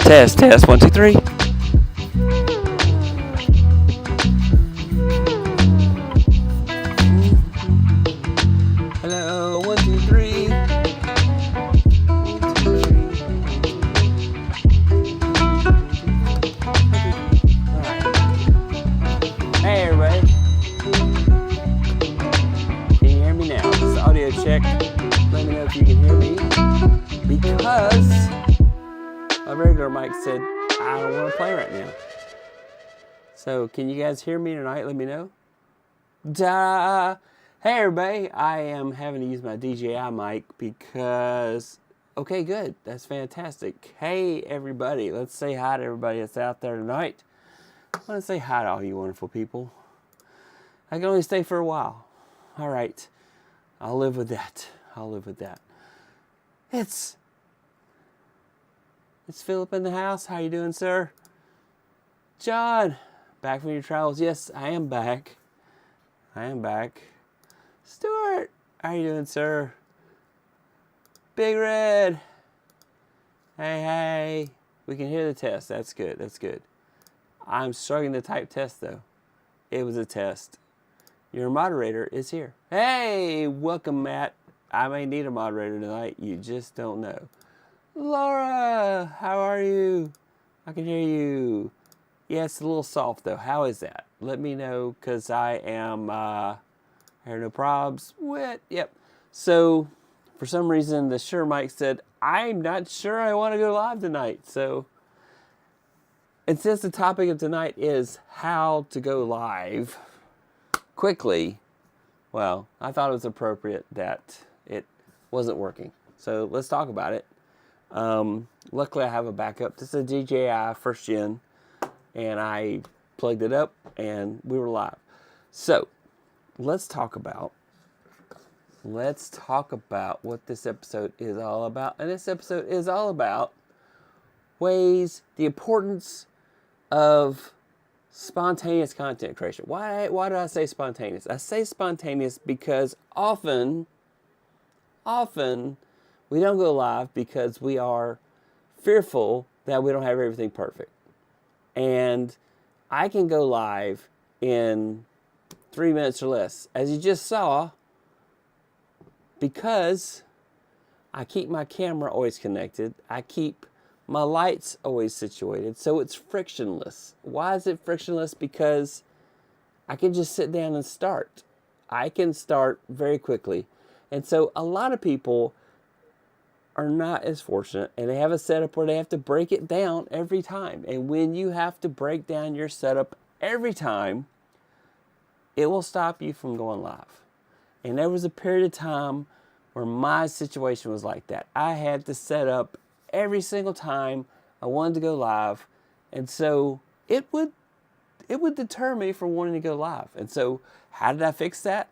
Test, 1, 2, 3. Hello, 1, 2, 3. 1, 2, 3. Alright. Hey everybody. Can you hear me now? This is audio check. Let me know if you can hear me. Because my regular mic said I don't want to play right now. So can you guys hear me tonight? Let me know. Duh. Hey everybody, I am having to use my DJI mic because, okay, good, that's fantastic. Hey everybody, let's say hi to everybody that's out there tonight. I want to say hi to all you wonderful people. I can only stay for a while. All right, I'll live with that. I'll live with that. It's Philip in the house. How you doing, sir? John, back from your travels? Yes, I am back. I am back. Stuart, how you doing, sir? Big Red. Hey. We can hear the test. That's good. That's good. I'm struggling to type test, though. It was a test. Your moderator is here. Hey, welcome, Matt. I may need a moderator tonight. You just don't know. Laura, how are you? I can hear you. Yeah, it's a little soft, though. How is that? Let me know, because I am... Here, no probs. What? Yep. So, for some reason, the Shure mic said, I'm not sure I want to go live tonight. So, and since the topic of tonight is how to go live quickly, well, I thought it was appropriate that it wasn't working. So, let's talk about it. Luckily, I have a backup. This is a DJI first gen, and I plugged it up, and we were live. So, let's talk about what this episode is all about. And this episode is all about the importance of spontaneous content creation. Why do I say spontaneous? I say spontaneous because often we don't go live because we are fearful that we don't have everything perfect. And I can go live in 3 minutes or less, as you just saw, because I keep my camera always connected. I keep my lights always situated, so it's frictionless. Why is it frictionless? Because I can just sit down and start. I can start very quickly. And so a lot of people are not as fortunate, and they have a setup where they have to break it down every time. And when you have to break down your setup every time, it will stop you from going live. And there was a period of time where my situation was like that. I had to set up every single time I wanted to go live. And so it would deter me from wanting to go live. And so how did I fix that?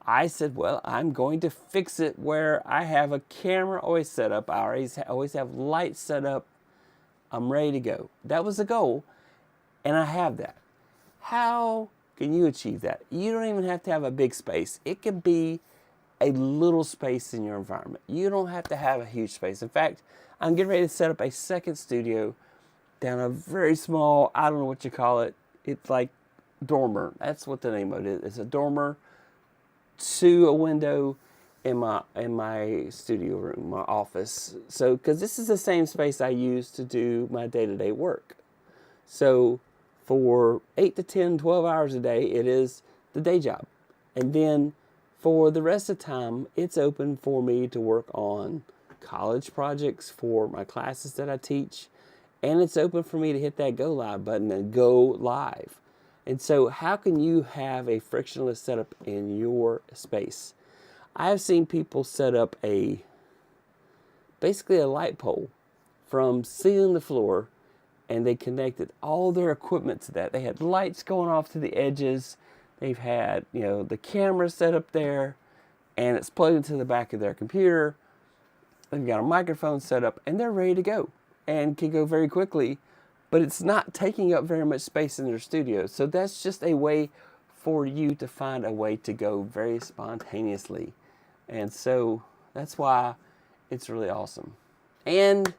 I said, well, I'm going to fix it where I have a camera always set up. I always have lights set up. I'm ready to go. That was the goal. And I have that. How can you achieve that? You don't even have to have a big space. It can be a little space in your environment. You don't have to have a huge space. In fact, I'm getting ready to set up a second studio down a very small, I don't know what you call it. It's like dormer. That's what the name of it is. It's a dormer to a window in my studio room, my office. So, because this is the same space I use to do my day-to-day work. So, for 8 to 10, 12 hours a day, it is the day job. And then for the rest of the time, it's open for me to work on college projects for my classes that I teach. And it's open for me to hit that go live button and go live. And so how can you have a frictionless setup in your space? I've seen people set up basically a light pole from ceiling to floor, and they connected all their equipment to that. They had lights going off to the edges. They've had, the camera set up there, and it's plugged into the back of their computer. They've got a microphone set up, and they're ready to go and can go very quickly, but it's not taking up very much space in their studio. So that's just a way for you to find a way to go very spontaneously. And so that's why it's really awesome. And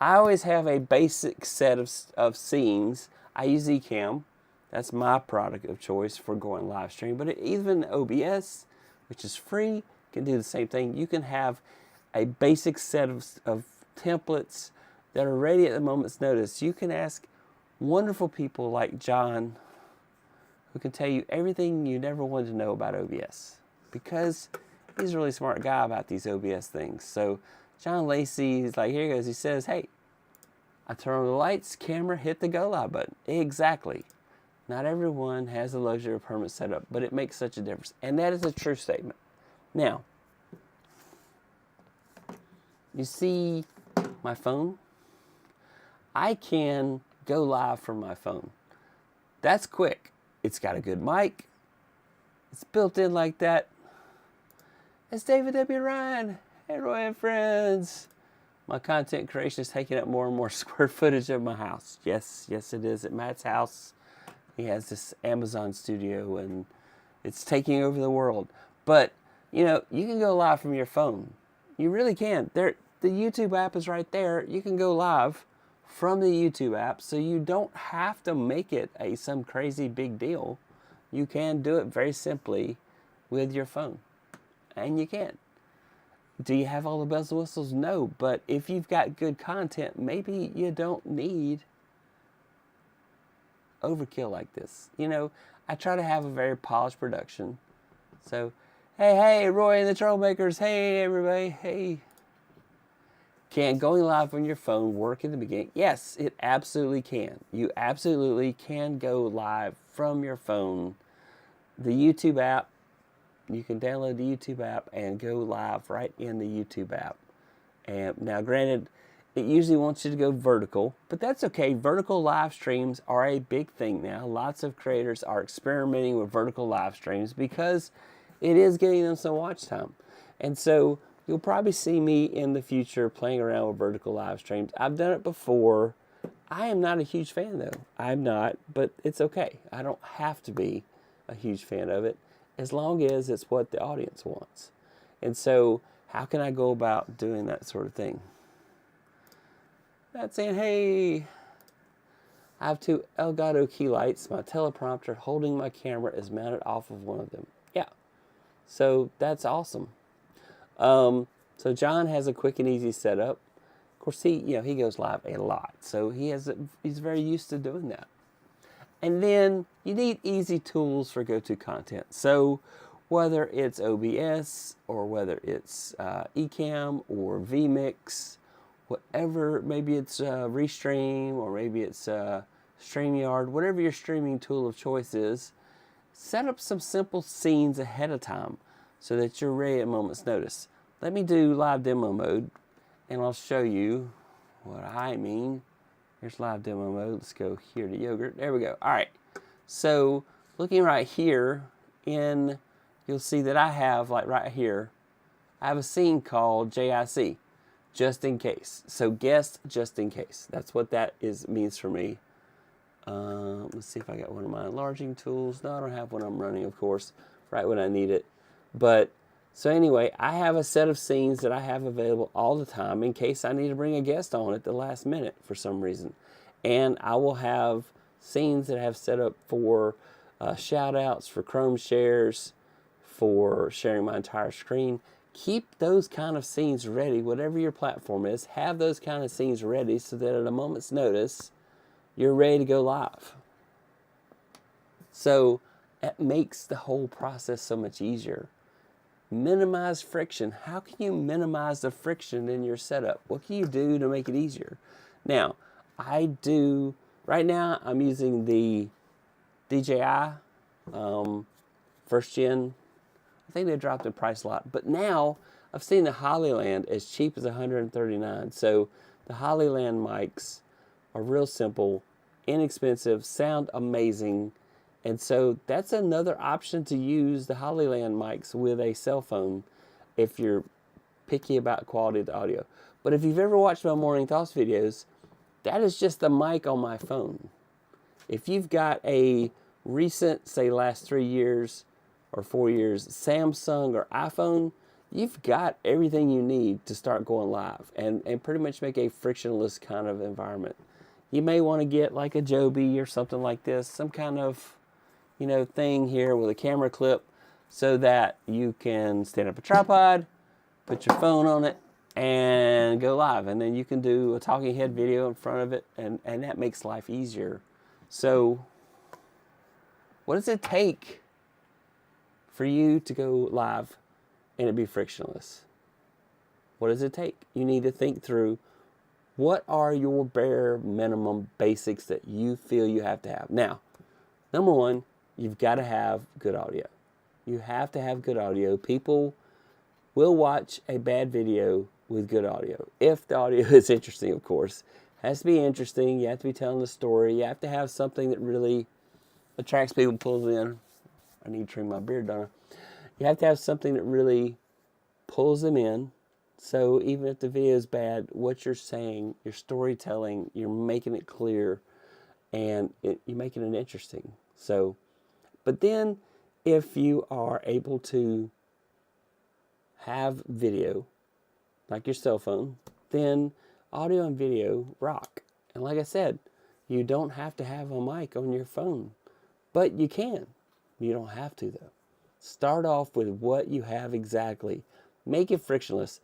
I always have a basic set of scenes. I use Ecamm. That's my product of choice for going live stream. But even OBS, which is free, can do the same thing. You can have a basic set of templates that are ready at the moment's notice. You can ask wonderful people like John, who can tell you everything you never wanted to know about OBS, because he's a really smart guy about these OBS things. So John Lacey, he's like, here he goes. He says, hey, I turn on the lights, camera, hit the go live button. Exactly. Not everyone has the luxury of permanent setup, but it makes such a difference. And that is a true statement. Now, you see my phone? I can go live from my phone. That's quick. It's got a good mic. It's built in like that. It's David W. Ryan. Hey, Roy and friends. My content creation is taking up more and more square footage of my house. Yes, it is. At Matt's house, he has this Amazon studio, and it's taking over the world. But, you know, you can go live from your phone. You really can. The YouTube app is right there. You can go live from the YouTube app, so you don't have to make it some crazy big deal. You can do it very simply with your phone. And you can. Do you have all the bells and whistles? No, but if you've got good content, maybe you don't need overkill like this. You know, I try to have a very polished production. So, hey, Roy and the Troublemakers. Hey, everybody. Hey. Can going live on your phone work in the beginning? Yes, it absolutely can. You absolutely can go live from your phone. The YouTube app, you can download the YouTube app and go live right in the YouTube app. And now, granted, it usually wants you to go vertical, but that's okay. Vertical live streams are a big thing now. Lots of creators are experimenting with vertical live streams because it is getting them some watch time. And so you'll probably see me in the future playing around with vertical live streams. I've done it before. I am not a huge fan, though. I'm not, but it's okay. I don't have to be a huge fan of it, as long as it's what the audience wants. And so, how can I go about doing that sort of thing? That's saying, hey, I have 2 Elgato key lights. My teleprompter holding my camera is mounted off of one of them. Yeah. So, that's awesome. So John has a quick and easy setup. Of course, he goes live a lot. So he's very used to doing that. And then you need easy tools for go-to content. So whether it's OBS or whether it's Ecamm or vMix, whatever, maybe it's Restream or maybe it's StreamYard, whatever your streaming tool of choice is, set up some simple scenes ahead of time so that you're ready at a moment's notice. Let me do live demo mode, and I'll show you what I mean. Here's live demo mode. Let's go here to yogurt. There we go. All right. So looking right here, you'll see that I have, like right here, I have a scene called JIC, just in case. So guest just in case. That's what that means for me. Let's see if I got one of my enlarging tools. No, I don't have one I'm running, of course, right when I need it. But so anyway, I have a set of scenes that I have available all the time in case I need to bring a guest on at the last minute for some reason. And I will have scenes that I have set up for shout outs, for Chrome shares, for sharing my entire screen. Keep those kind of scenes ready, whatever your platform is. Have those kind of scenes ready so that at a moment's notice, you're ready to go live. So it makes the whole process so much easier. Minimize friction. How can you minimize the friction in your setup? What can you do to make it easier? Now, right now I'm using the DJI first gen. I think they dropped in price a lot, but now I've seen the Hollyland as cheap as $139. So the Hollyland mics are real simple, inexpensive, sound amazing. And so that's another option to use the Hollyland mics with a cell phone if you're picky about quality of the audio. But if you've ever watched my Morning Thoughts videos, that is just the mic on my phone. If you've got a recent, say last 3 years or 4 years, Samsung or iPhone, you've got everything you need to start going live and pretty much make a frictionless kind of environment. You may want to get like a Joby or something like this, some kind of, thing here with a camera clip so that you can stand up a tripod, put your phone on it, and go live. And then you can do a talking head video in front of it, and that makes life easier. So what does it take for you to go live and it be frictionless? What does it take? You need to think through, what are your bare minimum basics that you feel you have to have? Now, number one, you've got to have good audio. You have to have good audio. People will watch a bad video with good audio. If the audio is interesting, of course. It has to be interesting. You have to be telling the story. You have to have something that really attracts people, pulls in. I need to trim my beard, don't I? You have to have something that really pulls them in. So even if the video is bad, what you're saying, your storytelling, you're making it clear, and you're making it interesting. So, but then if you are able to have video, like your cell phone, then audio and video rock. And like I said, you don't have to have a mic on your phone, but you can. You don't have to, though. Start off with what you have exactly. Make it frictionless.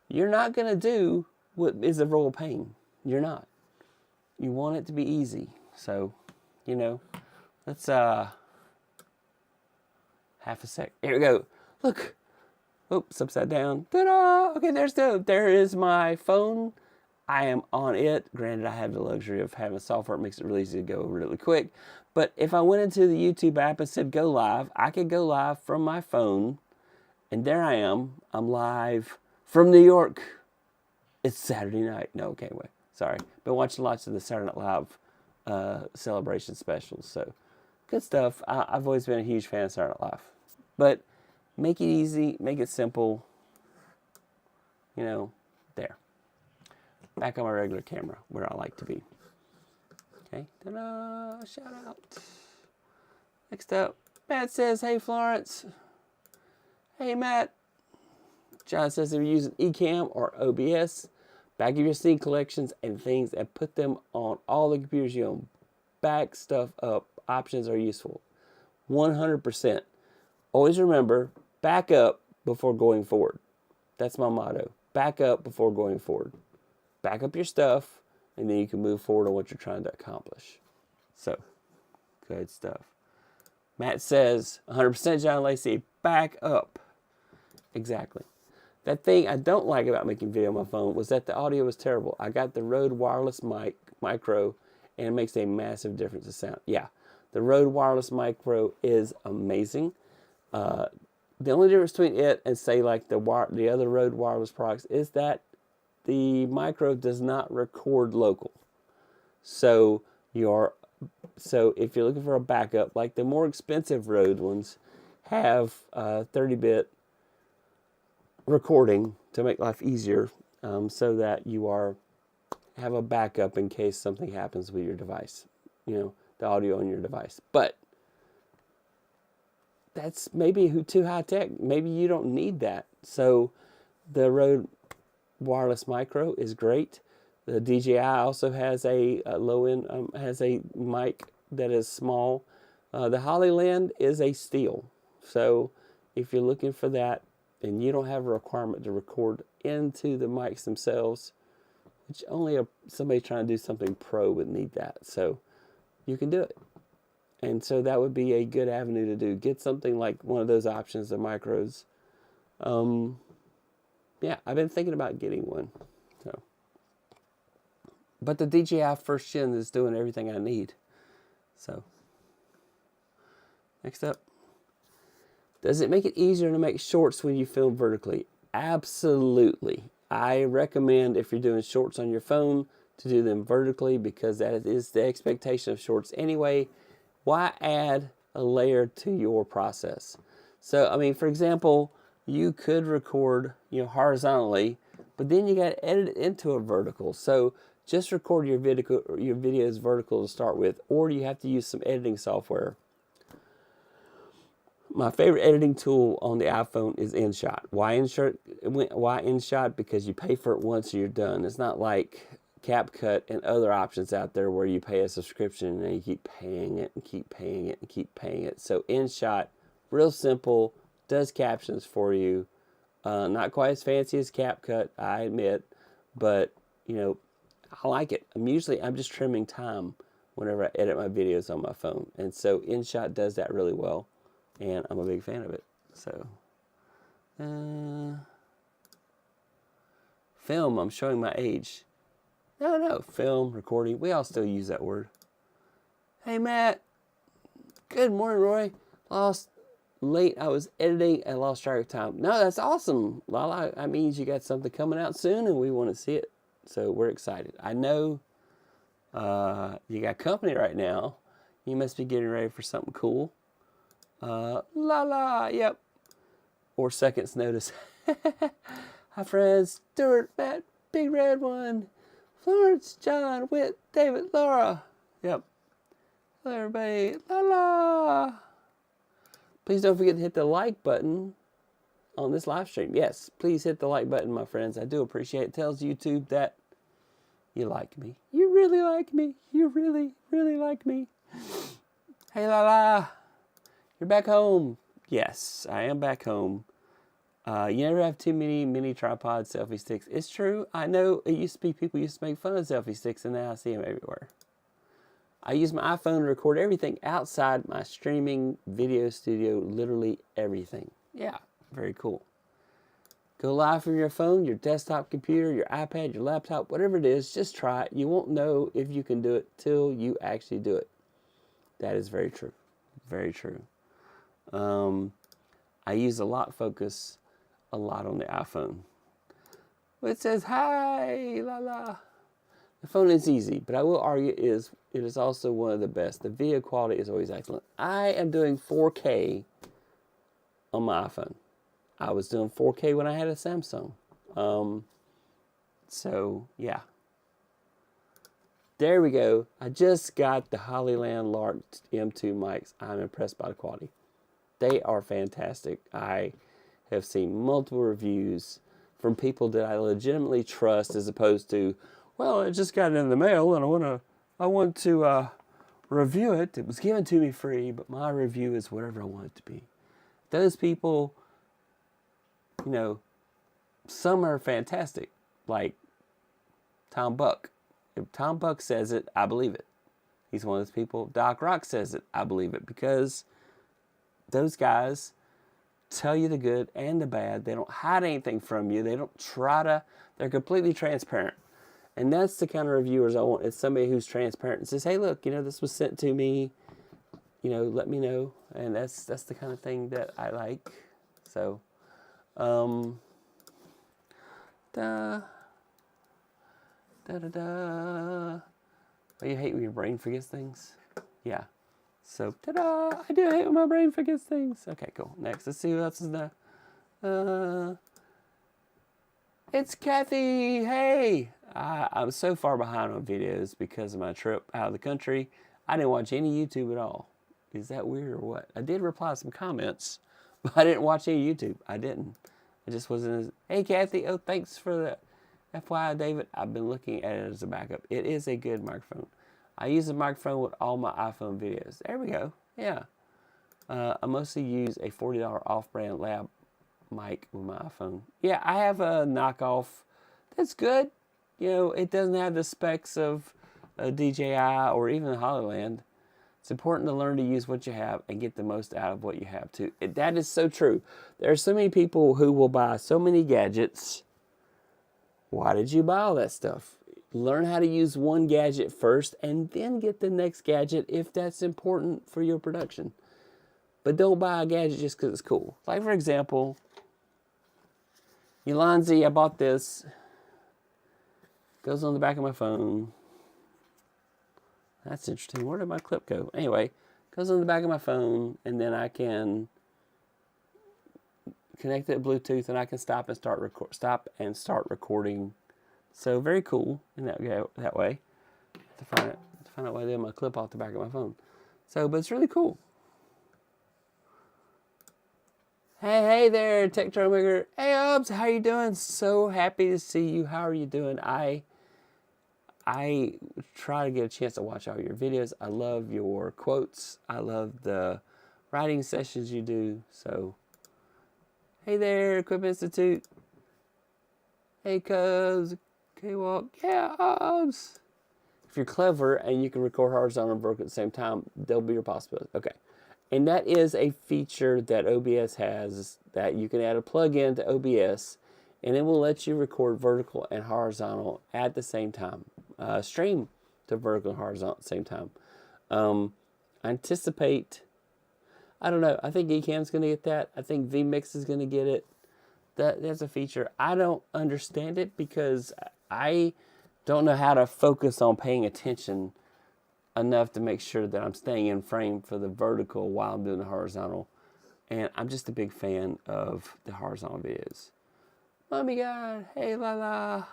You're not going to do what is a roll of pain. You're not. You want it to be easy. So, let's, half a sec. Here we go. Look. Oops, upside down. Ta-da! Okay, there is my phone. I am on it. Granted, I have the luxury of having software. It makes it really easy to go really quick. But if I went into the YouTube app and said go live, I could go live from my phone. And there I am. I'm live from New York. It's Saturday night. No, okay, wait. Sorry. Been watching lots of the Saturday Night Live celebration specials. So, good stuff. I've always been a huge fan of Saturday Night Live. But make it easy. Make it simple. There. Back on my regular camera, where I like to be. Okay. Ta-da! Shout out. Next up, Matt says, hey, Florence. Hey, Matt. John says, if you're using Ecamm or OBS, back up your scene collections and things and put them on all the computers you own. Back stuff up. Options are useful. 100%. Always remember, back up before going forward. That's my motto. Back up before going forward. Back up your stuff, and then you can move forward on what you're trying to accomplish. So, good stuff. Matt says, 100% John Lacey, back up. Exactly. That thing I don't like about making video on my phone was that the audio was terrible. I got the Rode Wireless Micro, and it makes a massive difference in sound. Yeah, the Rode Wireless Micro is amazing. The only difference between it and, say, like the other Rode Wireless products is that the Micro does not record local. So if you're looking for a backup, like the more expensive Rode ones have 30-bit recording to make life easier, so that you have a backup in case something happens with your device, the audio on your device. But that's maybe too high tech. Maybe you don't need that. So the Rode Wireless Micro is great. The DJI also has a low-end, has a mic that is small. The Hollyland is a steel. So if you're looking for that and you don't have a requirement to record into the mics themselves, which only somebody trying to do something pro would need that. So you can do it. And so that would be a good avenue to do. Get something like one of those options, the micros. Yeah, I've been thinking about getting one. So, but the DJI first gen is doing everything I need. So, next up. Does it make it easier to make shorts when you film vertically? Absolutely. I recommend, if you're doing shorts on your phone, to do them vertically, because that is the expectation of shorts anyway. Why add a layer to your process? So, I mean, for example, you could record, horizontally, but then you got to edit it into a vertical. So just record your videos vertical to start with, or you have to use some editing software. My favorite editing tool on the iPhone is InShot. Why InShot? Why InShot? Because you pay for it once and you're done. It's not like CapCut and other options out there where you pay a subscription and you keep paying it and keep paying it and keep paying it. So InShot, real simple, does captions for you. Not quite as fancy as CapCut, I admit, but you know, I like it. I'm just trimming time whenever I edit my videos on my phone, and so InShot does that really well, and I'm a big fan of it. So, film. I'm showing my age. No, film, recording. We all still use that word. Hey, Matt. Good morning, Roy. Late. I was editing and lost track of time. No, that's awesome, Lala. That means you got something coming out soon, and we want to see it. So we're excited. I know you got company right now. You must be getting ready for something cool. Yep. Or seconds notice. Hi, friends. Stuart, Matt, Big Red One. Florence, John, Whit, David, Laura. Yep. Hello, everybody. Please don't forget to hit the like button on this live stream. Yes, please hit the like button, my friends. I do appreciate it. It tells YouTube that you like me. You really like me. You really, really like me. Hey, Lala. You're back home. Yes, I am back home. You never have too many mini tripod selfie sticks. It's true. I know it used to be people used to make fun of selfie sticks, and now I see them everywhere. I use my iPhone to record everything outside my streaming video studio, literally everything. Yeah, very cool. Go live from your phone, your desktop computer, your iPad, your laptop, whatever it is, just try it. You won't know if you can do it till you actually do it. That is very true. Very true. I use a lot focus a lot on the iPhone. It says, hi, la. The phone is easy, but I will argue it is also one of the best. The video quality is always excellent. I am doing 4K on my iPhone. I was doing 4K when I had a Samsung. So, yeah. There we go. I just got the Hollyland Lark M2 mics. I'm impressed by the quality. They are fantastic. I have seen multiple reviews from people that I legitimately trust, as opposed to, well, I just got it in the mail and I want to review it. It was given to me free, but my review is whatever I want it to be. Those people, you know, some are fantastic, like Tom Buck. If Tom Buck says it, I believe it. He's one of those people. Doc Rock says it, I believe it, because those guys tell you the good and the bad. They don't hide anything from you. They don't try to. They're completely transparent. And that's the kind of reviewers I want. It's somebody who's transparent and says, hey, look, you know, this was sent to me. You know, let me know. And that's the kind of thing that I like. So, Oh, you hate when your brain forgets things? Yeah. So, ta-da! I do hate when my brain forgets things. Okay, cool. Next, let's see who else is there. It's Kathy. Hey! I'm so far behind on videos because of my trip out of the country. I didn't watch any YouTube at all. Is that weird or what? I did reply to some comments, but I didn't watch any YouTube. I didn't. I just wasn't as... Hey, Kathy. Oh, thanks for the... FYI, David, I've been looking at it as a backup. It is a good microphone. I use a microphone with all my iPhone videos. There we go. Yeah. I mostly use a $40 off-brand lab mic with my iPhone. Yeah, I have a knockoff. That's good. You know, it doesn't have the specs of a DJI or even a Hollyland. It's important to learn to use what you have and get the most out of what you have, too. That is so true. There are so many people who will buy so many gadgets. Why did you buy all that stuff? Learn how to use one gadget first and then get the next gadget if that's important for your production. But don't buy a gadget just because it's cool. Like, for example, Ulanzi, I bought this. Goes on the back of my phone. That's interesting. Where did my clip go? Anyway, goes on the back of my phone, and then I can connect it to Bluetooth, and I can stop and start recording. So very cool in that way. To find out why I did my clip off the back of my phone. So, but it's really cool. Hey there, Tech Troublemaker. Hey, Obs, how you doing? So happy to see you. How are you doing? I try to get a chance to watch all your videos. I love your quotes. I love the writing sessions you do. So, hey there, Equip Institute. Hey, Cubs. K-Walk. Yeah, Obs. If you're clever and you can record horizontal and vertical at the same time, there'll be your possibility. Okay. And that is a feature that OBS has, that you can add a plug-in to OBS and it will let you record vertical and horizontal at the same time. Stream to vertical and horizontal at the same time. I anticipate, I don't know, I think Ecamm's going to get that. I think vMix is going to get it. That's a feature. I don't understand it because I don't know how to focus on paying attention enough to make sure that I'm staying in frame for the vertical while I'm doing the horizontal. And I'm just a big fan of the horizontal videos. Mommy God, hey Lala.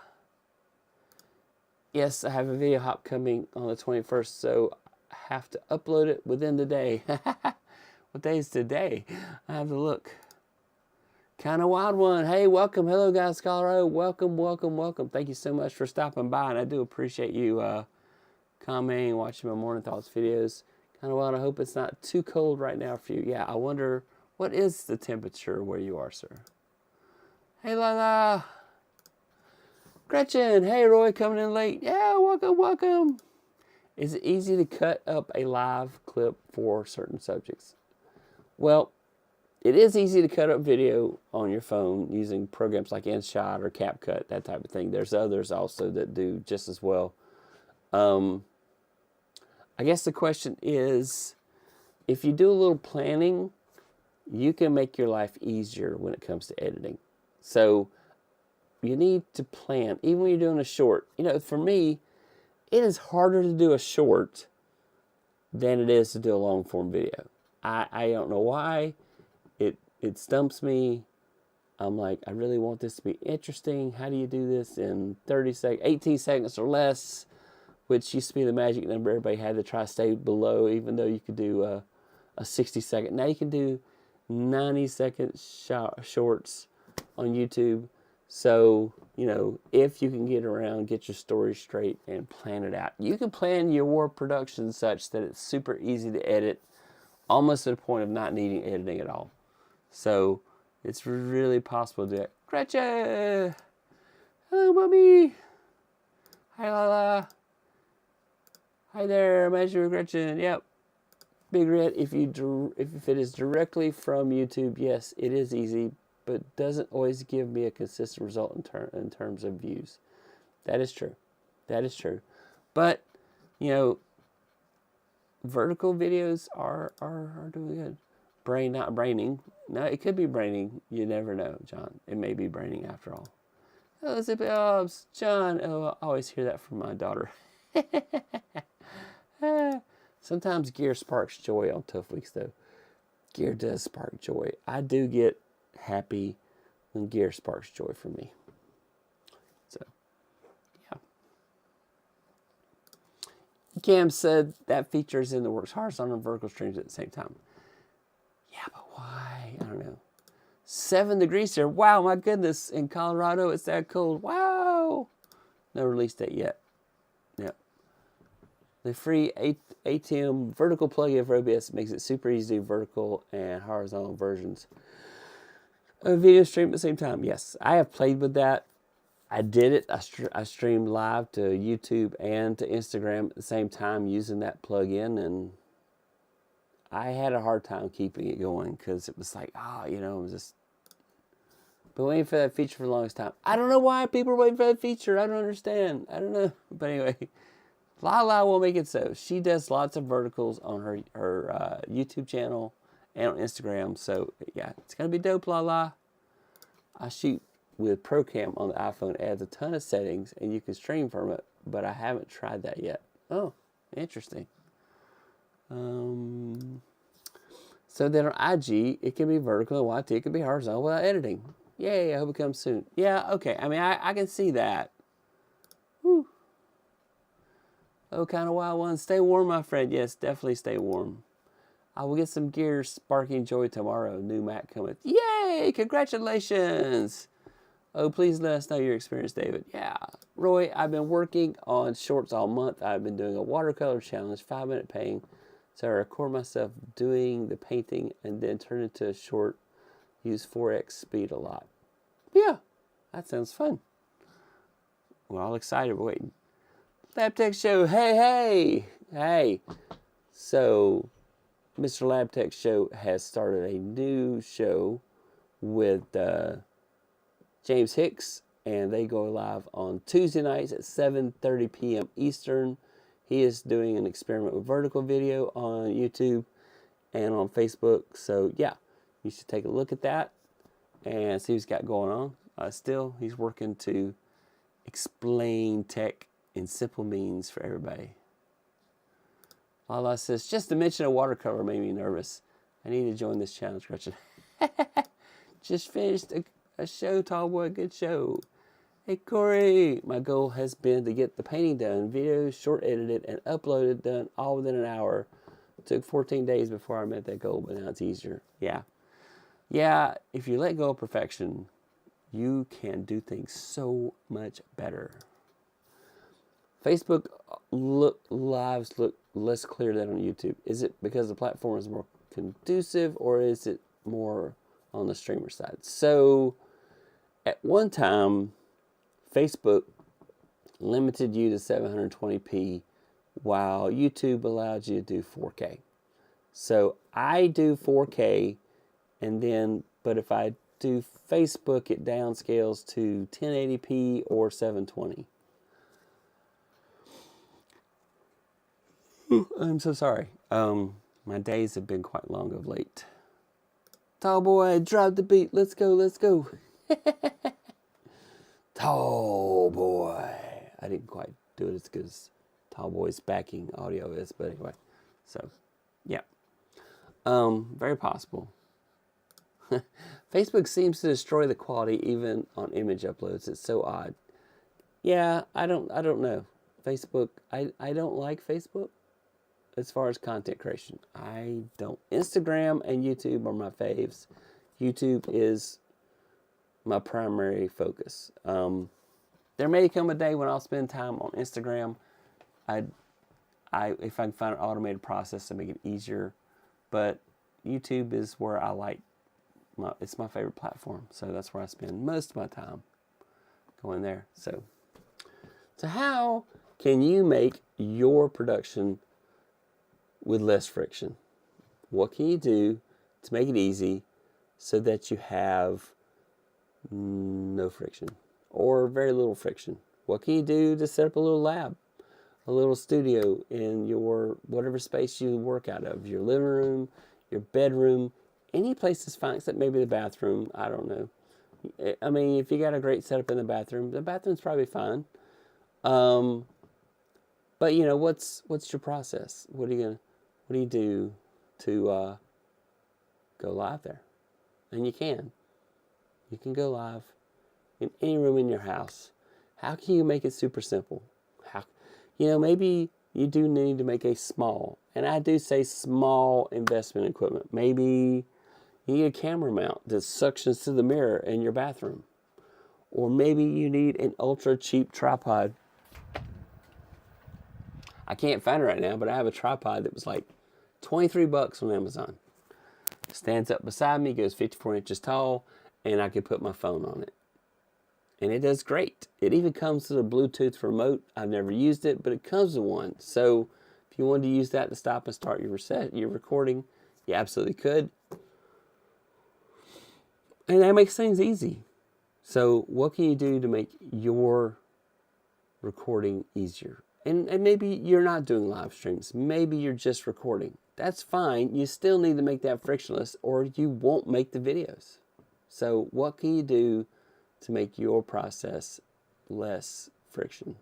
Yes, I have a video hop coming on the 21st, so I have to upload it within the day. What day is today? I have to look. Kind of wild one. Hey, welcome. Hello, guys, Colorado. Welcome, welcome, welcome. Thank you so much for stopping by, and I do appreciate you commenting, watching my morning thoughts videos. Kind of wild. I hope it's not too cold right now for you. Yeah, I wonder, what is the temperature where you are, sir? Hey, Lala. Gretchen. Hey, Roy, coming in late. Yeah, welcome, welcome. Is it easy to cut up a live clip for certain subjects? Well, it is easy to cut up video on your phone using programs like InShot or CapCut, that type of thing. There's others also that do just as well. I guess the question is, if you do a little planning, you can make your life easier when it comes to editing. So you need to plan, even when you're doing a short. You know, for me, it is harder to do a short than it is to do a long form video. I don't know why. It stumps me. I'm like, I really want this to be interesting. How do you do this in 18 seconds or less? Which used to be the magic number everybody had to try to stay below, even though you could do a 60-second. Now you can do 90-second shorts on YouTube. So, you know, if you can get around, get your story straight, and plan it out. You can plan your production such that it's super easy to edit, almost to the point of not needing editing at all. So, it's really possible to do that. Gretchen! Hello, Mommy! Hi, Lala! Hi there, Imagine Gretchen. Yep. Big Red, if it is directly from YouTube, yes, it is easy, but doesn't always give me a consistent result in terms of views. That is true. That is true. But, you know, vertical videos are doing good. Brain, not braining. No, it could be braining. You never know, John. It may be braining after all. Oh, John. Oh, I always hear that from my daughter. Sometimes gear sparks joy on tough weeks, though. Gear does spark joy. I do get happy when gear sparks joy for me. So, yeah. Cam said that feature is in the works. Horizontal and vertical streams at the same time. Yeah, but why? I don't know. 7 degrees here. Wow, my goodness. In Colorado, it's that cold. Wow. No release date yet. Yep. The free ATM vertical plugin for OBS makes it super easy to do vertical and horizontal versions of video stream at the same time. Yes, I have played with that. I did it. I streamed live to YouTube and to Instagram at the same time using that plugin, and I had a hard time keeping it going because it was like, you know, it was just been waiting for that feature for the longest time. I don't know why people are waiting for that feature. I don't understand. I don't know. But anyway, Lala will make it so. She does lots of verticals on her YouTube channel and on Instagram. So, yeah, it's going to be dope, Lala. I shoot with ProCam on the iPhone. It adds a ton of settings, and you can stream from it. But I haven't tried that yet. Oh, interesting. So then on IG, it can be vertical, and YT, it can be horizontal without editing. Yay, I hope it comes soon. Yeah, okay. I mean, I can see that. Whew. Oh, kind of wild one. Stay warm, my friend. Yes, definitely stay warm. I will get some gears sparking joy tomorrow. New Mac coming. Yay! Congratulations! Oh, please let us know your experience, David. Yeah. Roy, I've been working on shorts all month. I've been doing a watercolor challenge, 5-minute painting. So I record myself doing the painting and then turn it into a short. Use 4x speed a lot. Yeah, that sounds fun. We're all excited. We're waiting. Lab Tech Show. Hey. So, Mr. Lab Tech Show has started a new show with James Hicks, and they go live on Tuesday nights at 7:30 p.m. Eastern. He is doing an experiment with vertical video on YouTube and on Facebook. So, yeah, you should take a look at that and see what he's got going on. Still, he's working to explain tech in simple means for everybody. Lala says, just to mention a watercolor made me nervous. I need to join this challenge, Gretchen. Just finished a show, Tallboy. Good show. Hey, Corey. My goal has been to get the painting done, videos short edited, and uploaded, done all within an hour. It took 14 days before I met that goal, but now it's easier. Yeah, if you let go of perfection, you can do things so much better. Facebook lives look less clear than on YouTube. Is it because the platform is more conducive, or is it more on the streamer side? So, at one time, Facebook limited you to 720p, while YouTube allowed you to do 4K. So I do 4K, but if I do Facebook, it downscales to 1080p or 720. I'm so sorry. My days have been quite long of late. Tall boy, drop the beat. Let's go. Tall boy. I didn't quite do it as good as Tall boy's backing audio is, but anyway. So, yeah. Very possible. Facebook seems to destroy the quality even on image uploads. It's so odd. Yeah, I don't know. Facebook, I don't like Facebook as far as content creation. I don't. Instagram and YouTube are my faves. YouTube is my primary focus. There may come a day when I'll spend time on Instagram. If I can find an automated process to make it easier, but YouTube is where I like. It's my favorite platform, so that's where I spend most of my time going there. So how can you make your production with less friction? What can you do to make it easy so that you have no friction or very little friction? What can you do to set up a little lab, a little studio in your whatever space you work out of, your living room, your bedroom, any place is fine except maybe the bathroom. I don't know. I mean, if you got a great setup in the bathroom's probably fine. But you know, what's your process? What do you do to go live there? And you can go live in any room in your house. How can you make it super simple? Maybe you do need to make a small, and I do say small investment equipment. Maybe you need a camera mount that suctions to the mirror in your bathroom. Or maybe you need an ultra cheap tripod. I can't find it right now, but I have a tripod that was like $23 on Amazon. Stands up beside me, goes 54 inches tall, and I can put my phone on it. And it does great. It even comes with a Bluetooth remote. I've never used it, but it comes with one. So if you wanted to use that to stop and start your recording, you absolutely could. And that makes things easy. So what can you do to make your recording easier? And maybe you're not doing live streams. Maybe you're just recording. That's fine. You still need to make that frictionless or you won't make the videos. So what can you do to make your process less friction?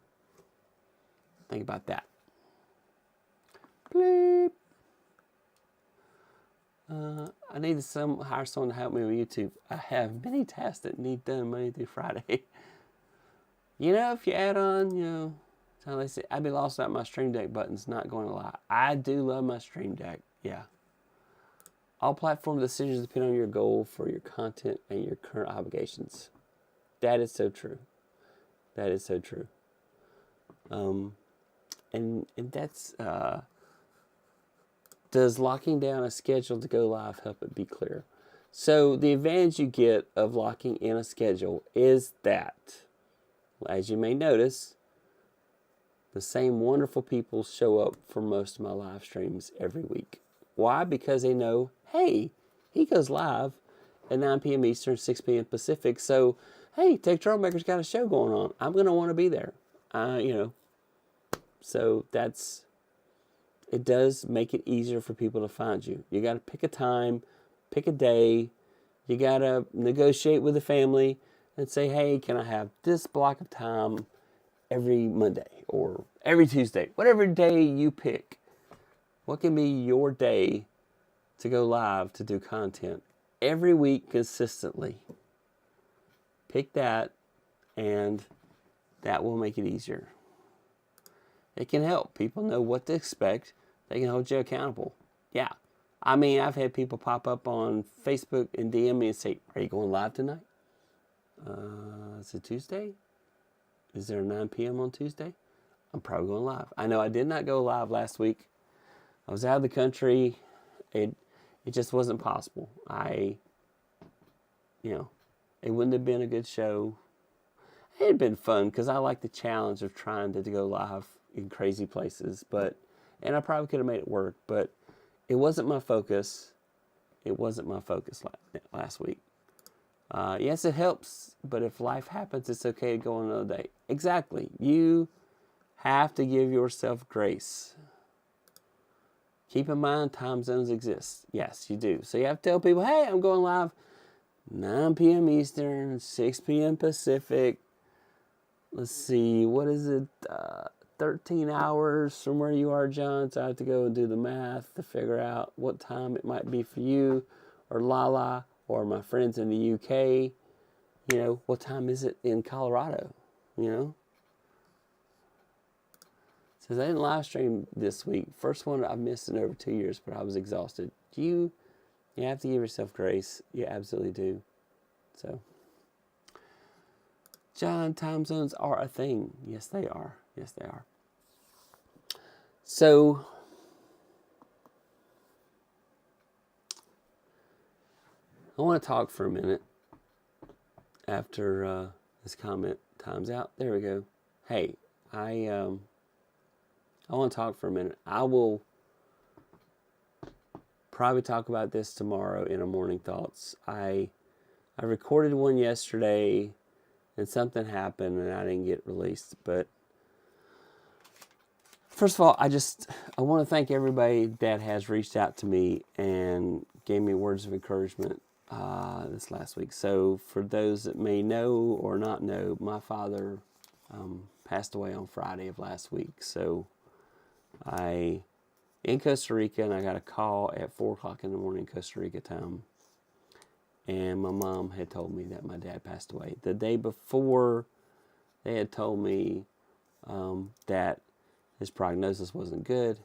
Think about that. Bleep. I need to hire someone to help me with YouTube. I have many tasks that need done Monday through Friday. If you add on, I'd be lost without my Stream Deck buttons, not going to lie. I do love my Stream Deck, yeah. All platform decisions depend on your goal for your content and your current obligations. That is so true. That is so true. And that's, does locking down a schedule to go live help it be clear? So the advantage you get of locking in a schedule is that, as you may notice, the same wonderful people show up for most of my live streams every week. Why? Because they know, hey, he goes live at 9 p.m. Eastern, 6 p.m. Pacific. So, hey, Troublemaker's got a show going on. I'm going to want to be there. So it does make it easier for people to find you. You got to pick a time, pick a day. You got to negotiate with the family and say, hey, can I have this block of time every Monday or every Tuesday? Whatever day you pick. What can be your day to go live to do content every week consistently? Pick that, and that will make it easier. It can help people know what to expect. They can hold you accountable. Yeah. I mean, I've had people pop up on Facebook and DM me and say, are you going live tonight? Is it Tuesday? Is there a 9 p.m. on Tuesday? I'm probably going live. I know I did not go live last week. I was out of the country. It just wasn't possible. It wouldn't have been a good show. It had been fun because I like the challenge of trying to go live in crazy places, and I probably could have made it work, but it wasn't my focus. It wasn't my focus last week. Yes, it helps, but if life happens, it's okay to go on another day. Exactly. You have to give yourself grace. Keep in mind, time zones exist. Yes, you do. So you have to tell people, hey, I'm going live 9 p.m. Eastern, 6 p.m. Pacific. Let's see, what is it? 13 hours from where you are, John. So I have to go and do the math to figure out what time it might be for you or Lala or my friends in the UK. What time is it in Colorado? Says I didn't live stream this week. First one I've missed in over 2 years, but I was exhausted. You have to give yourself grace. You absolutely do. So, John, time zones are a thing. Yes, they are. Yes, they are. So, I want to talk for a minute after this comment times out. There we go. Hey, I want to talk for a minute. I will probably talk about this tomorrow in a Morning Thoughts. I recorded one yesterday and something happened and I didn't get released. But first of all, I want to thank everybody that has reached out to me and gave me words of encouragement this last week. So for those that may know or not know, my father passed away on Friday of last week. So in Costa Rica, and I got a call at 4 o'clock in the morning Costa Rica time. And my mom had told me that my dad passed away. The day before, they had told me that his prognosis wasn't good,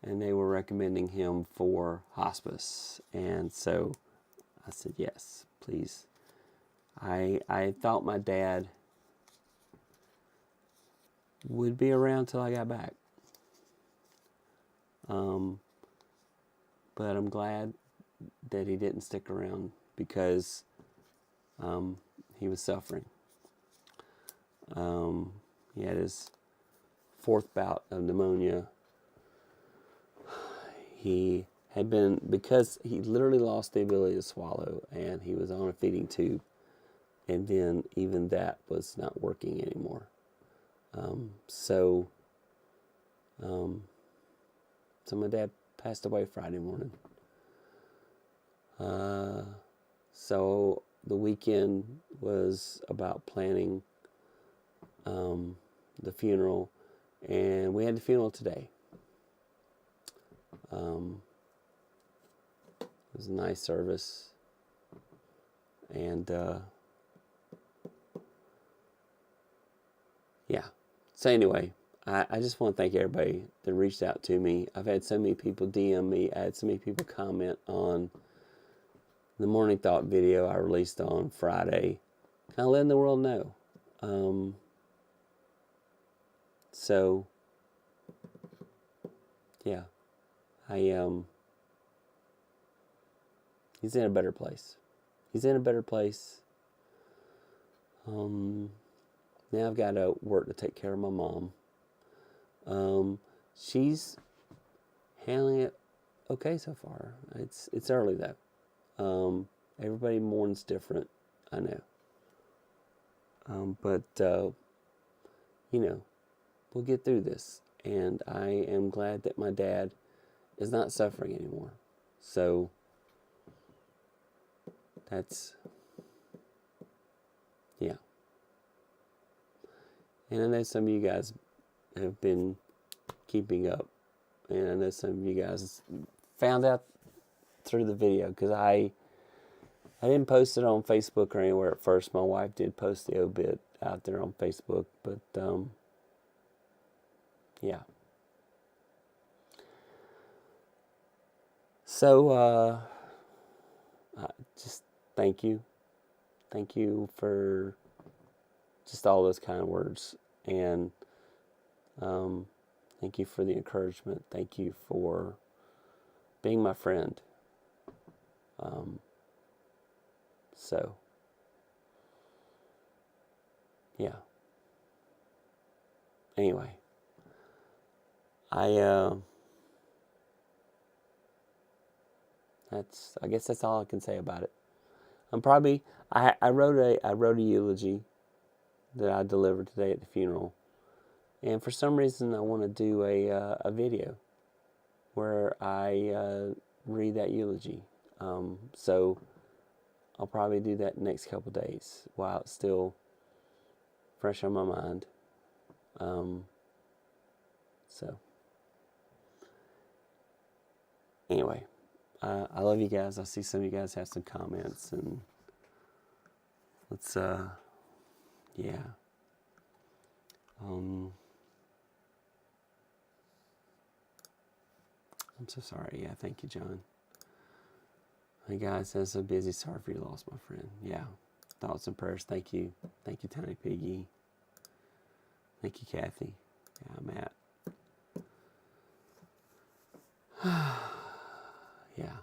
and they were recommending him for hospice. And so I said, yes, please. I thought my dad would be around till I got back. But I'm glad that he didn't stick around because he was suffering. He had his 4th bout of pneumonia. He had been, because he literally lost the ability to swallow, and he was on a feeding tube, and then even that was not working anymore. So my dad passed away Friday morning. So the weekend was about planning the funeral, and we had the funeral today. It was a nice service, and yeah. So anyway, I just want to thank everybody that reached out to me. I've had so many people DM me. I had so many people comment on the Morning Thought video I released on Friday, kind of letting the world know. So, yeah, he's in a better place. He's in a better place. Now I've got to work to take care of my mom. She's handling it okay so far. It's early though. Everybody mourns different, I know. But you know, we'll get through this. And I am glad that my dad is not suffering anymore. So that's, yeah. And I know some of you guys have been keeping up. And I know some of you guys found out through the video, because I didn't post it on Facebook or anywhere at first. My wife did post the obit out there on Facebook, but yeah. So just thank you for just all those kind words, and thank you for the encouragement. Thank you for being my friend. So, yeah. Anyway, I guess that's all I can say about it. I wrote a eulogy that I delivered today at the funeral, and for some reason I want to do a video where I read that eulogy. So I'll probably do that next couple days while it's still fresh on my mind. So anyway, I love you guys. I see some of you guys have some comments, and let's yeah. I'm so sorry. Yeah, thank you, John. Hey guys, that's so busy. Sorry for your loss, my friend. Yeah, thoughts and prayers. Thank you, Tiny Piggy. Thank you, Kathy. Yeah, Matt. Yeah.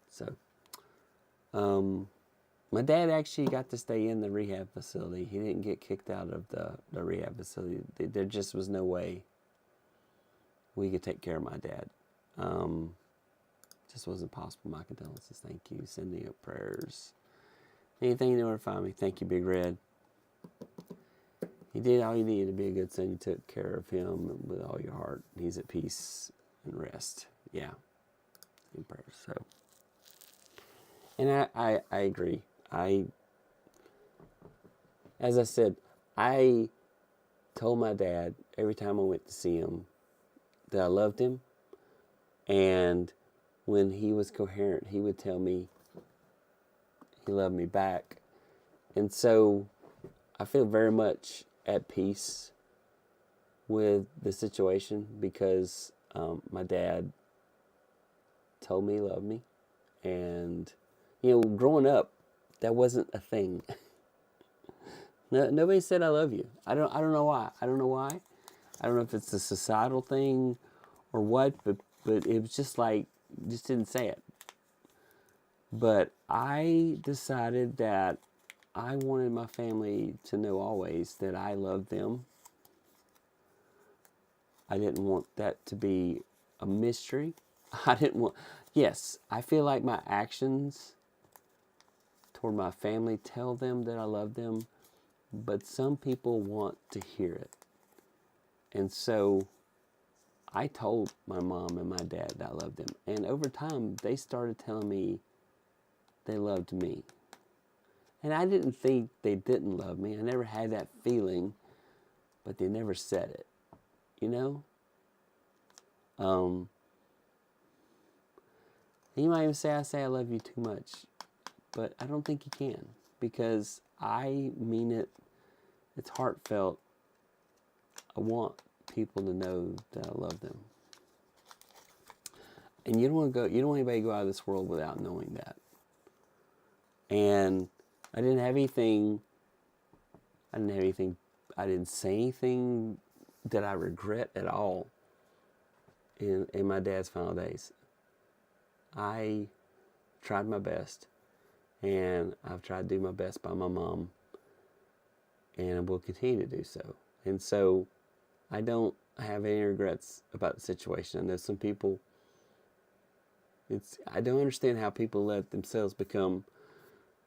So, my dad actually got to stay in the rehab facility. He didn't get kicked out of the rehab facility. There just was no way we could take care of my dad. Just wasn't possible. My condolences. Thank you. Sending up prayers. Anything you know where to find me. Thank you, Big Red. You did all you needed to be a good son. You took care of him with all your heart. He's at peace and rest. Yeah. In prayers. So, and I agree. As I said, I told my dad every time I went to see him that I loved him, and when he was coherent, he would tell me he loved me back. And so I feel very much at peace with the situation, because my dad told me he loved me. And, growing up, that wasn't a thing. No, nobody said I love you. I don't know why. I don't know if it's a societal thing or what, but it was just didn't say it. But I decided that I wanted my family to know always that I loved them. I didn't want that to be a mystery. Yes, I feel like my actions toward my family tell them that I love them, but some people want to hear it. And so I told my mom and my dad that I loved them. And over time, they started telling me they loved me. And I didn't think they didn't love me. I never had that feeling, but they never said it. You might even say I say I love you too much, but I don't think you can, because I mean it It's heartfelt. I want people to know that I love them. And you don't want anybody to go out of this world without knowing that. And I didn't say anything that I regret at all in my dad's final days. I tried my best, and I've tried to do my best by my mom, and I will continue to do so. And so I don't have any regrets about the situation. I know some people, I don't understand how people let themselves become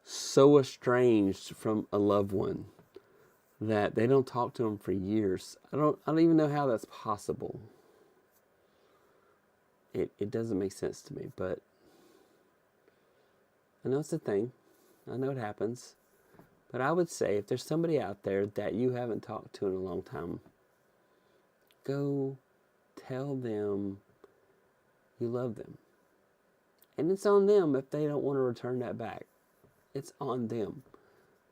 so estranged from a loved one that they don't talk to them for years. I don't even know how that's possible. It doesn't make sense to me, but I know it's a thing. I know it happens. But I would say if there's somebody out there that you haven't talked to in a long time, go tell them you love them. And it's on them if they don't want to return that back. It's on them.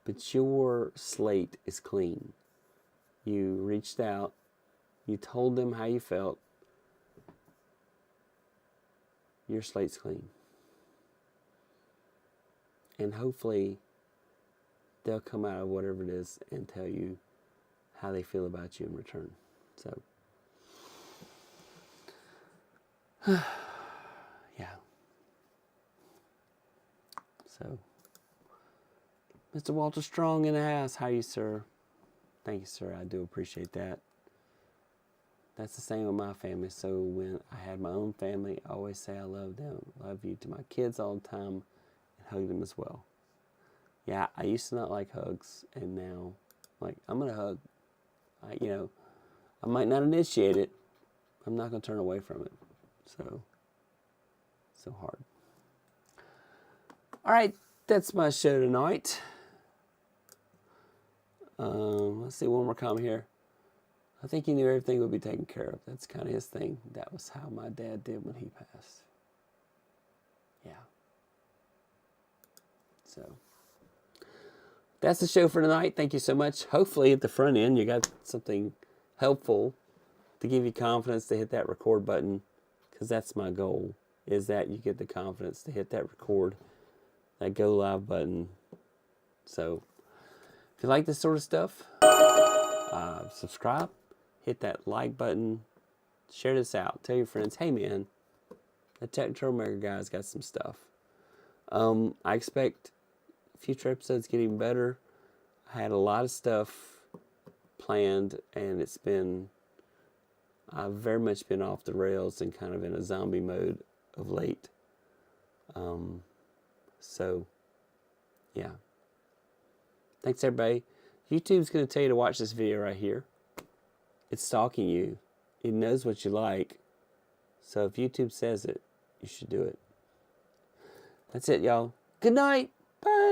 But your slate is clean. You reached out. You told them how you felt. Your slate's clean. And hopefully they'll come out of whatever it is and tell you how they feel about you in return. So, yeah. So, Mr. Walter Strong in the house. How are you, sir? Thank you, sir. I do appreciate that. That's the same with my family. So when I had my own family, I always say I love them. Love you to my kids all the time and hug them as well. Yeah, I used to not like hugs, and now, like, I'm going to hug. I might not initiate it. I'm not going to turn away from it. So hard. All right, that's my show tonight. Let's see, one more comment here. I think he knew everything would be taken care of. That's kind of his thing. That was how my dad did when he passed. Yeah. So that's the show for tonight. Thank you so much. Hopefully at the front end you got something helpful to give you confidence to hit that record button, because that's my goal, is that you get the confidence to hit that record, that go live button. So if you like this sort of stuff, subscribe, hit that like button, share this out, tell your friends, hey man, the Troublemaker guy's got some stuff. I expect future episodes get even better. I had a lot of stuff planned, and I've very much been off the rails and kind of in a zombie mode of late. So, yeah. Thanks, everybody. YouTube's going to tell you to watch this video right here. It's stalking you. It knows what you like. So if YouTube says it, you should do it. That's it, y'all. Good night. Bye.